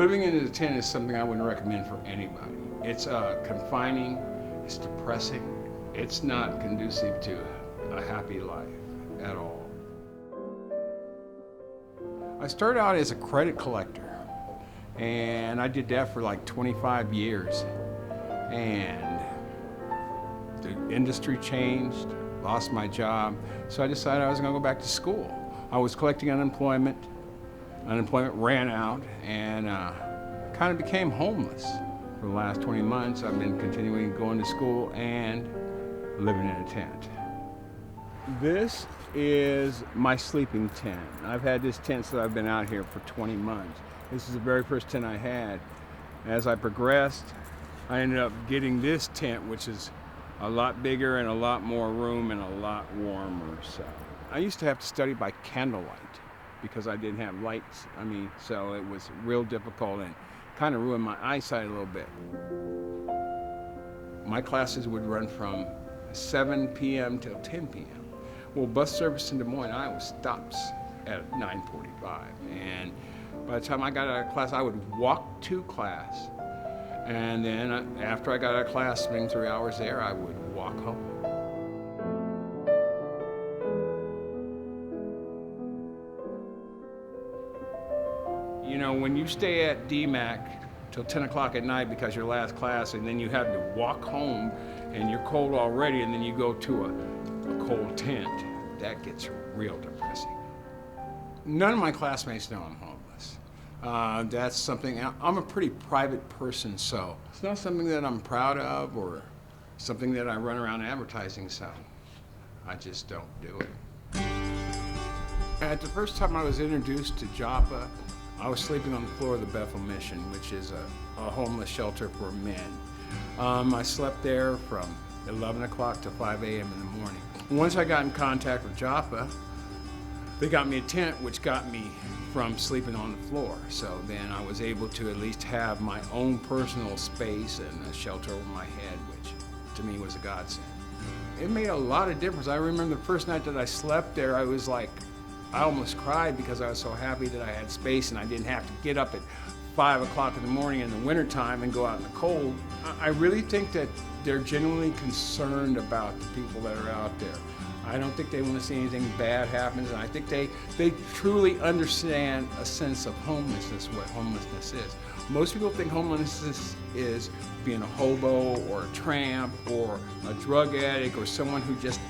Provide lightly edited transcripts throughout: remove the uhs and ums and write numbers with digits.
Living in a tent is something I wouldn't recommend for anybody. It's confining, it's depressing, it's not conducive to a happy life at all. I started out as a credit collector, and I did that for like 25 years. And the industry changed, lost my job, so I decided I was going to go back to school. I was collecting unemployment. Unemployment ran out, and kind of became homeless. For the last 20 months, I've been continuing going to school and living in a tent. This is my sleeping tent. I've had this tent since I've been out here for 20 months. This is the very first tent I had. As I progressed, I ended up getting this tent, which is a lot bigger and a lot more room and a lot warmer. So I used to have to study by candlelight because I didn't have lights. So it was real difficult and kind of ruined my eyesight a little bit. My classes would run from 7 p.m. till 10 p.m. Well, bus service in Des Moines, Iowa stops at 9:45. And by the time I got out of class, I would walk to class. And then after I got out of class, spending 3 hours there, I would walk home. You know, when you stay at DMAC till 10 o'clock at night because your last class, and then you have to walk home and you're cold already, and then you go to a cold tent, that gets real depressing. None of my classmates know I'm homeless. That's something, I'm a pretty private person, so it's not something that I'm proud of or something that I run around advertising, so I just don't do it. At the first time I was introduced to Joppa, I was sleeping on the floor of the Bethel Mission, which is a homeless shelter for men. I slept there from 11 o'clock to 5 a.m. in the morning. Once I got in contact with Joppa, they got me a tent, which got me from sleeping on the floor. So then I was able to at least have my own personal space and a shelter over my head, which to me was a godsend. It made a lot of difference. I remember the first night that I slept there, I almost cried because I was so happy that I had space and I didn't have to get up at 5 o'clock in the morning in the wintertime and go out in the cold. I really think that they're genuinely concerned about the people that are out there. I don't think they want to see anything bad happen, and I think they truly understand a sense of homelessness, what homelessness is. Most people think homelessness is being a hobo or a tramp or a drug addict or someone who just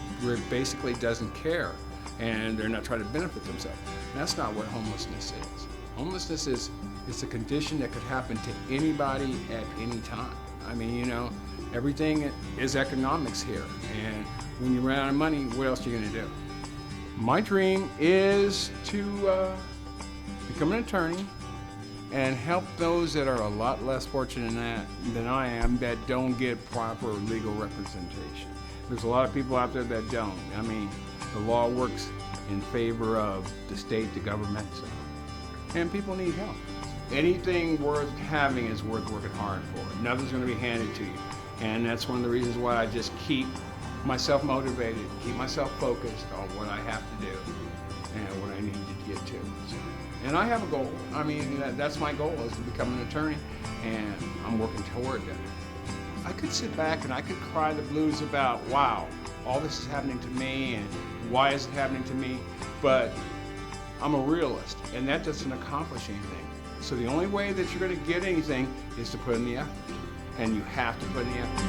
basically doesn't care and they're not trying to benefit themselves. That's not what homelessness is. Homelessness is a condition that could happen to anybody at any time. Everything is economics here, and when you run out of money, what else are you going to do? My dream is to become an attorney and help those that are a lot less fortunate than I am that don't get proper legal representation. There's a lot of people out there that don't. The law works in favor of the state, the government, and people need help. Anything worth having is worth working hard for. Nothing's going to be handed to you. And that's one of the reasons why I just keep myself motivated, keep myself focused on what I have to do and what I need to get to. And I have a goal. That's my goal, is to become an attorney, and I'm working toward that. I could sit back and I could cry the blues about, wow, all this is happening to me and why is it happening to me? But I'm a realist, and that doesn't accomplish anything. So the only way that you're going to get anything is to put in the effort. And you have to put in the effort.